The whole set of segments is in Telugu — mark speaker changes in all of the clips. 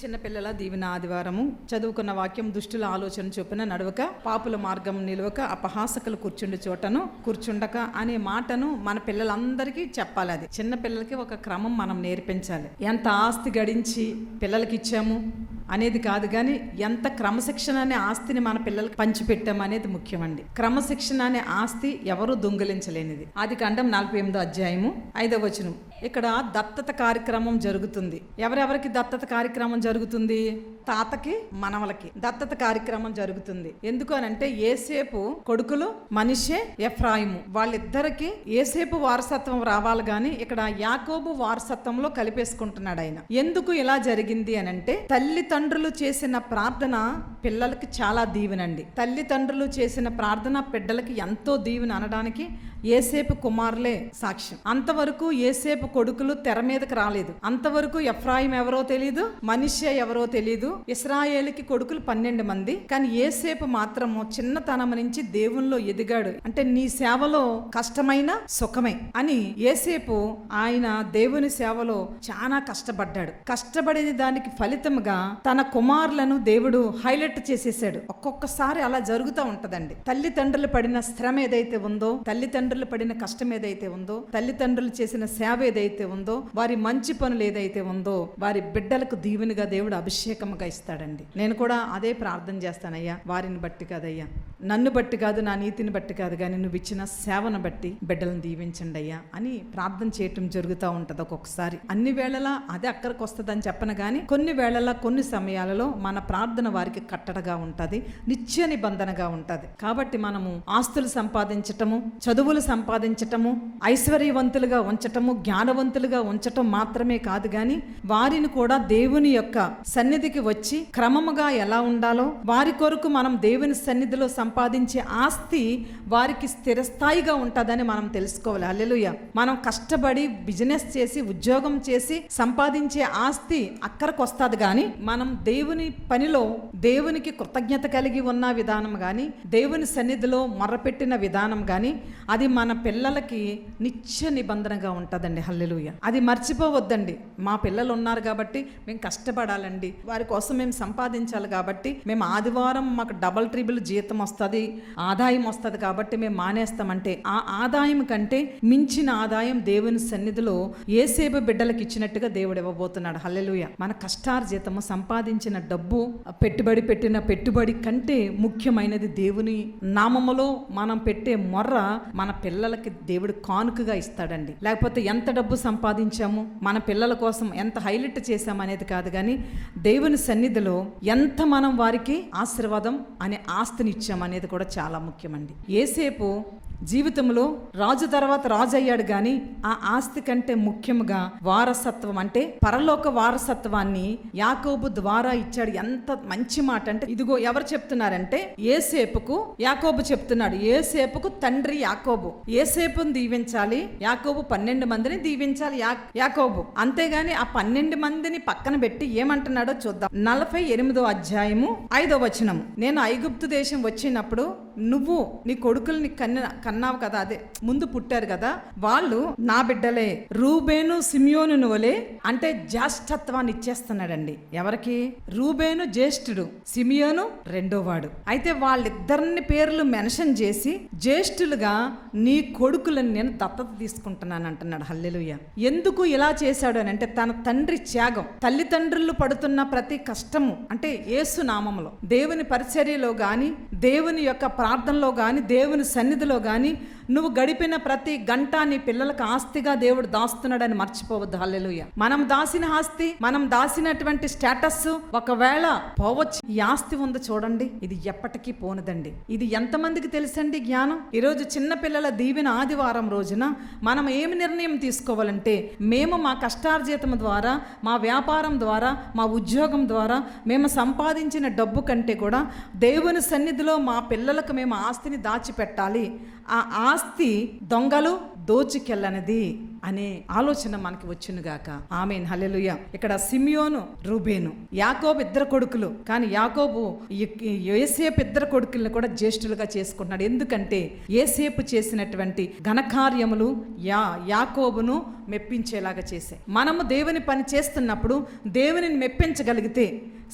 Speaker 1: చిన్నపిల్లల దీవెన ఆదివారము. చదువుకున్న వాక్యం, దుష్టుల ఆలోచన చొప్పున నడవక, పాపుల మార్గం నిలవక, అపహాసకులు కూర్చుండి చోటను కూర్చుండక అనే మాటను మన పిల్లలందరికీ చెప్పాలి. అది చిన్న పిల్లలకి ఒక క్రమం మనం నేర్పించాలి. ఎంత ఆస్తి గడించి పిల్లలకి ఇచ్చాము అనేది కాదు, కానీ ఎంత క్రమశిక్షణ అనే ఆస్తిని మన పిల్లలకి పంచిపెట్టాము అనేది ముఖ్యమండి. క్రమశిక్షణ అనే ఆస్తి ఎవరూ దొంగిలించలేనిది. ఆదికాండం 48వ అధ్యాయము 5వ వచనం. ఇక్కడ దత్తత కార్యక్రమం జరుగుతుంది. ఎవరెవరికి దత్తత కార్యక్రమం జరుగుతుంది? తాతకి మనవలకి దత్తత కార్యక్రమం జరుగుతుంది. ఎందుకు అనంటే యేసేపు కొడుకులు మనష్షే, ఎఫ్రాయిము వాళ్ళిద్దరికి యేసేపు వారసత్వం రావాలి, గాని ఇక్కడ యాకోబు వారసత్వంలో కలిపేసుకుంటున్నాడు ఆయన. ఎందుకు ఇలా జరిగింది అనంటే తల్లిదండ్రులు చేసిన ప్రార్థన పిల్లలకి చాలా దీవెనండి. తల్లిదండ్రులు చేసిన ప్రార్థన బిడ్డలకి ఎంతో దీవెన అనడానికి యేసేపు కుమారులే సాక్ష్యం. అంతవరకు యేసేపు కొడుకులు తెర మీదకి రాలేదు. అంతవరకు ఎఫ్రాయిం ఎవరో తెలియదు, మనష్షే ఎవరో తెలియదు. ఇశ్రాయేలుకి కొడుకులు 12 మంది. కానీ యేసేపు మాత్రము చిన్నతనం నుంచి దేవునిలో ఎదిగాడు. అంటే నీ సేవలో కష్టమైన సుఖమే అని యేసేపు ఆయన దేవుని సేవలో చాలా కష్టపడ్డాడు. కష్టపడిన దానికి ఫలితముగా తన కుమారులను దేవుడు హైలైట్ చేసేసాడు. ఒక్కొక్కసారి అలా జరుగుతూ ఉంటదండి. తల్లిదండ్రులు పడిన శ్రమ ఏదైతే ఉందో, తల్లిదండ్రులు పడిన కష్టం ఏదైతే ఉందో, తల్లిదండ్రులు చేసిన సేవ ఏదైతే ఉందో, వారి మంచి పనులు ఏదైతే ఉందో, వారి బిడ్డలకు దీవెనగా దేవుడు అభిషేకముగా ఇస్తాడండి. నేను కూడా అదే ప్రార్థన చేస్తానయ్యా. వారిని బట్టి కాదయ్యా, నన్ను బట్టి కాదు, నా నీతిని బట్టి కాదు, కానీ నువ్వు ఇచ్చిన సేవను బట్టి బిడ్డలను దీవించండి అయ్యా అని ప్రార్థన చేయటం జరుగుతూ ఉంటుంది. ఒక్కొక్కసారి అన్ని వేళలా అదే అక్కడికి వస్తుందని చెప్పను, కానీ కొన్ని వేళలా కొన్ని సమయాలలో మన ప్రార్థన వారికి కట్టడగా ఉంటుంది, నిత్య నిబంధనగా ఉంటుంది. కాబట్టి మనము ఆస్తులు సంపాదించటము, చదువులు సంపాదించటము, ఐశ్వర్యవంతులుగా ఉంచటము, జ్ఞానవంతులుగా ఉంచటం మాత్రమే కాదు, కానీ వారిని కూడా దేవుని యొక్క సన్నిధికి వచ్చి క్రమముగా ఎలా ఉండాలో, వారి కొరకు మనం దేవుని సన్నిధిలో సంపాదించే ఆస్తి వారికి స్థిరస్థాయిగా ఉంటుందని మనం తెలుసుకోవాలి. హల్లెలూయా. మనం కష్టపడి బిజినెస్ చేసి ఉద్యోగం చేసి సంపాదించే ఆస్తి అక్కడికి వస్తుంది, కానీ మనం దేవుని పనిలో దేవునికి కృతజ్ఞత కలిగి ఉన్న విధానం కానీ, దేవుని సన్నిధిలో మొర్రపెట్టిన విధానం కానీ అది మన పిల్లలకి నిత్య నిబంధనగా ఉంటుందండి. హల్లెలూయా. అది మర్చిపోవద్దండి. మా పిల్లలు ఉన్నారు కాబట్టి మేము కష్టపడాలండి, వారి కోసం మేము సంపాదించాలి కాబట్టి, మేము ఆదివారం మాకు డబల్ ట్రిబుల్ జీతం వస్తుంది, ఆదాయం వస్తుంది కాబట్టి మేము మానేస్తామంటే ఆ ఆదాయం కంటే మించిన ఆదాయం దేవుని సన్నిధిలో యేసేపు బిడ్డలకు ఇచ్చినట్టుగా దేవుడు ఇవ్వబోతున్నాడు. హల్లెలూయా. మన కష్టార్జితము, సంపాదించిన డబ్బు, పెట్టిన పెట్టుబడి కంటే ముఖ్యమైనది దేవుని నామములో మనం పెట్టే మొర్ర మన పిల్లలకి దేవుడు కానుకగా ఇస్తాడండి. లేకపోతే ఎంత డబ్బు సంపాదించాము, మన పిల్లల కోసం ఎంత హైలైట్ చేశాము అనేది కాదు, కానీ దేవుని సన్నిధిలో ఎంత మనం వారికి ఆశీర్వాదం అనే ఆస్తిని ఇచ్చామనేది కూడా చాలా ముఖ్యమండి. యేసేపు జీవితంలో రాజు తర్వాత రాజు అయ్యాడు, కానీ ఆ ఆస్తి కంటే ముఖ్యంగా వారసత్వం అంటే పరలోక వారసత్వాన్ని యాకోబు ద్వారా ఇచ్చాడు. ఎంత మంచి మాట అంటే, ఇదిగో ఎవరు చెప్తున్నారంటే యేసేపుకు యాకోబు చెప్తున్నాడు. యేసేపుకు తండ్రి యాకోబు. యేసేపుని దీవించాలి, యాకోబు 12 మందిని దీవించాలి యాకోబు. అంతేగాని ఆ 12 మందిని పక్కన పెట్టి ఏమంటున్నాడో చూద్దాం. 48వ అధ్యాయము 5వ వచనం. నేను ఐగుప్తు దేశం వచ్చినప్పుడు నువ్వు నీ కొడుకుల్ని కన్నావు కదా, అదే ముందు పుట్టారు కదా, వాళ్ళు నా బిడ్డలే. రూబేను సిమియోను వలే, అంటే జ్యేష్ఠత్వాన్ని ఇచ్చేస్తున్నాడండి. ఎవరికి? రూబేను జ్యేష్ఠుడు, సిమియోను రెండోవాడు. అయితే వాళ్ళిద్దరిని పేర్లు మెన్షన్ చేసి జ్యేష్ఠులుగా నీ కొడుకులను నేను దత్తత తీసుకుంటున్నాను అంటున్నాడు. హల్లెలూయా. ఎందుకు ఇలా చేశాడు అని అంటే తన తండ్రి త్యాగం, తల్లిదండ్రులు పడుతున్న ప్రతి కష్టము, అంటే యేసు నామములో దేవుని పరిచర్యలో గాని, దేవుని యొక్క ప్రార్థనలో గాని, దేవుని సన్నిధిలో గాని నువ్వు గడిపిన ప్రతి గంట నీ పిల్లలకు ఆస్తిగా దేవుడు దాస్తున్నాడని మర్చిపోవద్దు. హల్లెలూయా. మనం దాసిన ఆస్తి, మనం దాసినటువంటి స్టేటస్ ఒకవేళ పోవచ్చు. ఈ ఆస్తి ఉంది చూడండి, ఇది ఎప్పటికీ పోనదండి. ఇది ఎంతమందికి తెలుసండి జ్ఞానం? ఈరోజు చిన్న పిల్లల దీవెన ఆదివారం రోజున మనం ఏమి నిర్ణయం తీసుకోవాలంటే, మేము మా కష్టార్జితం ద్వారా, మా వ్యాపారం ద్వారా, మా ఉద్యోగం ద్వారా మేము సంపాదించిన డబ్బు కంటే కూడా దేవుని సన్నిధిలో మా పిల్లలకు మేము ఆస్తిని దాచిపెట్టాలి. ఆ ఆస్తి దొంగలు దోచుకెళ్ళనిది. అనే ఆలోచన మనకి వచ్చునుగాక. ఆమేన్, హల్లెలూయా. ఇక్కడ సిమియోను, రూబేను, యాకోబు ఇద్దరు కొడుకులు. కానీ యాకోబు యోసేపు ఇద్దరు కొడుకుల్ని కూడా జ్యేష్ఠులుగా చేసుకుంటున్నాడు. ఎందుకంటే యోసేపు చేసినటువంటి ఘనకార్యములు యాకోబును మెప్పించేలాగా చేశాయి. మనము దేవుని పని చేస్తున్నప్పుడు దేవునిని మెప్పించగలిగితే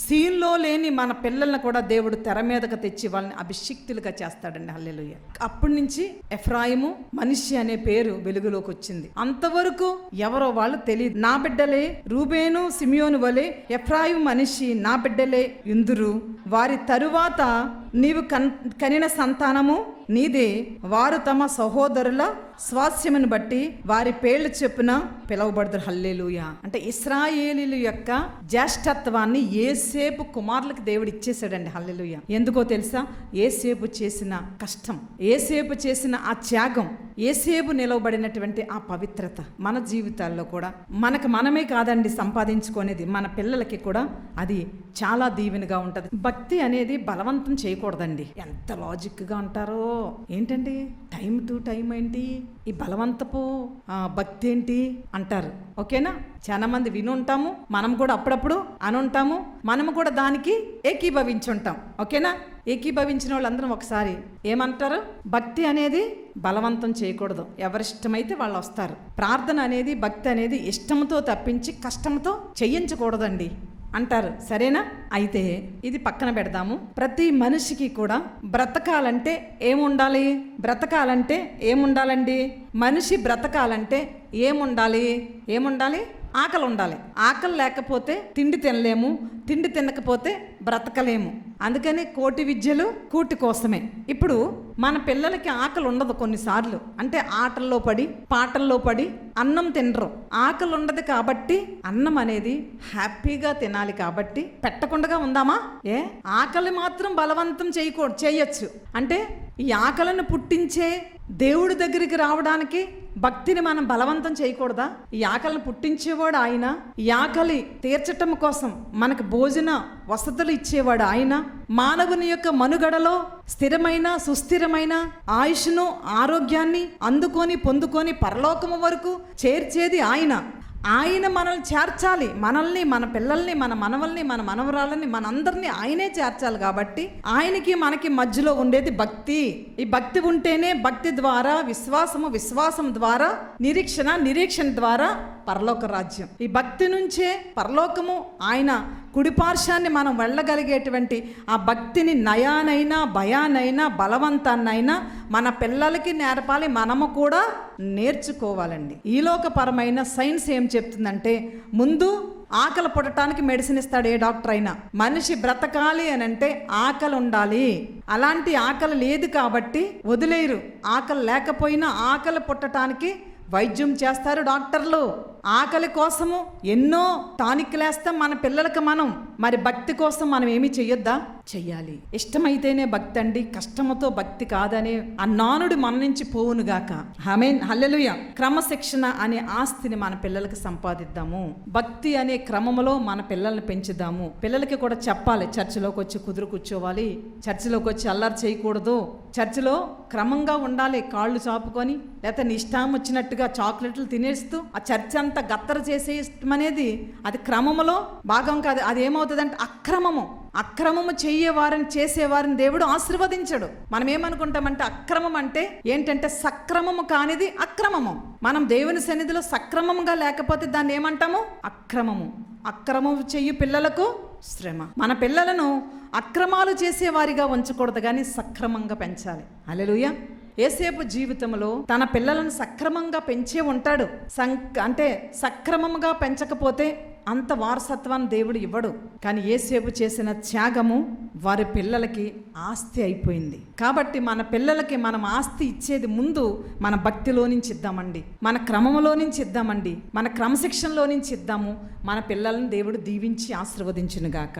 Speaker 1: సీన్లో లేని మన పిల్లల్ని కూడా దేవుడు తెర మీదకు తెచ్చి వాళ్ళని అభిషిక్తులుగా చేస్తాడండి. హల్లెలూయా. అప్పటి నుంచి ఎఫ్రాయిము మనిషి అనే పేరు వెలుగులోకి వచ్చింది. అంతవరకు ఎవరో వాళ్ళు తెలియదు. నా బిడ్డలే రూబేను సిమియోను వలె ఎఫ్రాయిము మనిషి, నా బిడ్డలే ఇందురు, వారి తరువాత నీవు కనిన సంతానము నీదే, వారు తమ సహోదరుల స్వాస్యమును బట్టి వారి పేర్లు చెప్పున పిలువబడతారు. హల్లెలూయా. అంటే ఇశ్రాయేలీల యొక్క జ్యేష్ఠత్వాన్ని యేసేపు కుమారులకు దేవుడు ఇచ్చేసాడండి. హల్లెలూయా. ఎందుకో తెలుసా? యేసేపు చేసిన కష్టం, యేసేపు చేసిన ఆ త్యాగం, యేసేపు నిలవబడినటువంటి ఆ పవిత్రత మన జీవితాల్లో కూడా మనమే కాదండి సంపాదించుకునేది, మన పిల్లలకి కూడా అది చాలా దీవెనగా ఉంటుంది. భక్తి అనేది బలవంతం చేయకూడదండి. ఎంత లాజిక్గా ఉంటారో ఏంటండి, టైం టు టైం ఏంటి, ఈ బలవంతపు భక్తి ఏంటి అంటారు. ఓకేనా? చాలా మంది వినుంటాము, మనం కూడా అప్పుడప్పుడు అనుంటాము, మనము కూడా దానికి ఏకీభవించుంటాం. ఓకేనా? ఏకీభవించిన వాళ్ళందరం ఒకసారి ఏమంటారు? భక్తి అనేది బలవంతం చేయకూడదు, ఎవరిష్టమైతే వాళ్ళు వస్తారు. ప్రార్థన అనేది, భక్తి అనేది ఇష్టంతో తప్పించి కష్టంతో చేయించకూడదండి అంటారు. సరేనా? అయితే ఇది పక్కన పెడదాము. ప్రతి మనిషికి కూడా బ్రతకాలంటే ఏముండాలి? ఏముండాలండి? మనిషి బ్రతకాలంటే ఏముండాలి? ఆకలి ఉండాలి. ఆకలి లేకపోతే తిండి తినలేము, తిండి తినకపోతే బ్రతకలేము. అందుకని కోటి విద్యలు కూటి కోసమే. ఇప్పుడు మన పిల్లలకి ఆకలి ఉండదు కొన్నిసార్లు, అంటే ఆటల్లో పడి పాటల్లో పడి అన్నం తినరు. ఆకలి ఉండదు కాబట్టి అన్నం అనేది హ్యాపీగా తినాలి కాబట్టి పెట్టకుండా ఉందామా? ఆకలి మాత్రం బలవంతం చేయొచ్చు. అంటే ఈ ఆకలిని పుట్టించే దేవుడి దగ్గరికి రావడానికి భక్తిని మనం బలవంతం చేయకూడదా? ఈ ఆకలిని పుట్టించేవాడు ఆయన, ఈ ఆకలి తీర్చటం కోసం మనకు భోజన వసతులు ఇచ్చేవాడు ఆయన, మానవుని యొక్క మనుగడలో స్థిరమైన సుస్థిరమైన ఆయుష్ను ఆరోగ్యాన్ని పొందుకొని పరలోకము వరకు చేర్చేది ఆయన మనల్ని చేర్చాలి. మనల్ని, మన పిల్లల్ని, మన మనవల్ని, మన మనవరాలని, మనందరినీ ఆయనే చేర్చాలి. కాబట్టి ఆయనకి మనకి మధ్యలో ఉండేది భక్తి. ఈ భక్తి ఉంటేనే భక్తి ద్వారా విశ్వాసం ద్వారా నిరీక్షణ ద్వారా పరలోక రాజ్యం. ఈ భక్తి నుంచే పరలోకము, ఆయన కుడిపార్శ్వాన్ని మనం వెళ్ళగలిగేటువంటి ఆ భక్తిని నయానైనా భయానైనా బలవంతాన్నైనా మన పిల్లలకి నేర్పాలి, మనము కూడా నేర్చుకోవాలండి. ఈలోకపరమైన సైన్స్ ఏం చెప్తుందంటే, ముందు ఆకలి పుట్టడానికి మెడిసిన్ ఇస్తాడు ఏ డాక్టర్ అయినా. మనిషి బ్రతకాలి అని అంటే ఆకలి ఉండాలి. అలాంటి ఆకలి లేదు కాబట్టి వదిలేరు. ఆకలి లేకపోయినా ఆకలి పుట్టడానికి వైద్యం చేస్తారు డాక్టర్లు. ఆకలి కోసము ఎన్నో టానిక్లేస్తాం మన పిల్లలకు మనం. మరి భక్తి కోసం మనం ఏమీ చెయ్యొద్దా? చెయ్యాలి. ఇష్టమైతేనే భక్తి అండి, కష్టముతో భక్తి కాదనే ఆ నానుడు మన నుంచి పోవునుగాక. ఆమేన్, హల్లెలూయా. క్రమశిక్షణ అనే ఆస్తిని మన పిల్లలకి సంపాదిద్దాము. భక్తి అనే క్రమంలో మన పిల్లల్ని పెంచుదాము. పిల్లలకి కూడా చెప్పాలి, చర్చిలోకి వచ్చి కుదురు కూర్చోవాలి, చర్చిలోకి వచ్చి అల్లరి చేయకూడదు, చర్చిలో క్రమంగా ఉండాలి, కాళ్ళు చాపుకొని, లేకపోతే నీ ఇష్టం వచ్చినట్టుగా చాక్లెట్లు తినేస్తూ ఆ చర్చ్ అంతా గత్తర చేసే ఇష్టం అనేది అది క్రమములో భాగం కాదు. అది ఏమవుతుందంటే అక్రమము చేసేవారిని దేవుడు ఆశీర్వదించడు. మనం ఏమనుకుంటామంటే అక్రమం అంటే ఏంటంటే సక్రమము కానిది అక్రమము. మనం దేవుని సన్నిధిలో సక్రమంగా లేకపోతే దాన్ని ఏమంటాము? అక్రమము చెయ్యి పిల్లలకు శ్రమ. మన పిల్లలను అక్రమాలు చేసేవారిగా ఉంచకూడదు, కానీ సక్రమంగా పెంచాలి. హల్లెలూయా. యేసేపు జీవితంలో తన పిల్లలను సక్రమంగా పెంచే ఉంటాడు. అంటే సక్రమంగా పెంచకపోతే అంత వారసత్వాన్ని దేవుడు ఇవ్వడు. కానీ యేసేపు చేసిన త్యాగము వారి పిల్లలకి ఆస్తి అయిపోయింది. కాబట్టి మన పిల్లలకి మనం ఆస్తి ఇచ్చేది ముందు మన భక్తిలో నుంచి ఇద్దామండి, మన క్రమంలో నుంచి ఇద్దామండి, మన క్రమశిక్షణలో నుంచి ఇద్దాము. మన పిల్లలను దేవుడు దీవించి ఆశీర్వదించునుగాక.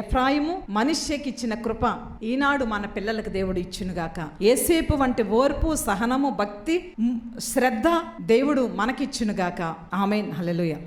Speaker 1: ఎఫ్రాయిము మనిషికి ఇచ్చిన కృప ఈనాడు మన పిల్లలకు దేవుడు ఇచ్చునుగాక. యేసేపు వంటి ఓర్పు, సహనము, భక్తి, శ్రద్ధ దేవుడు మనకిచ్చునుగాక. ఆమేన్, హల్లెలూయా.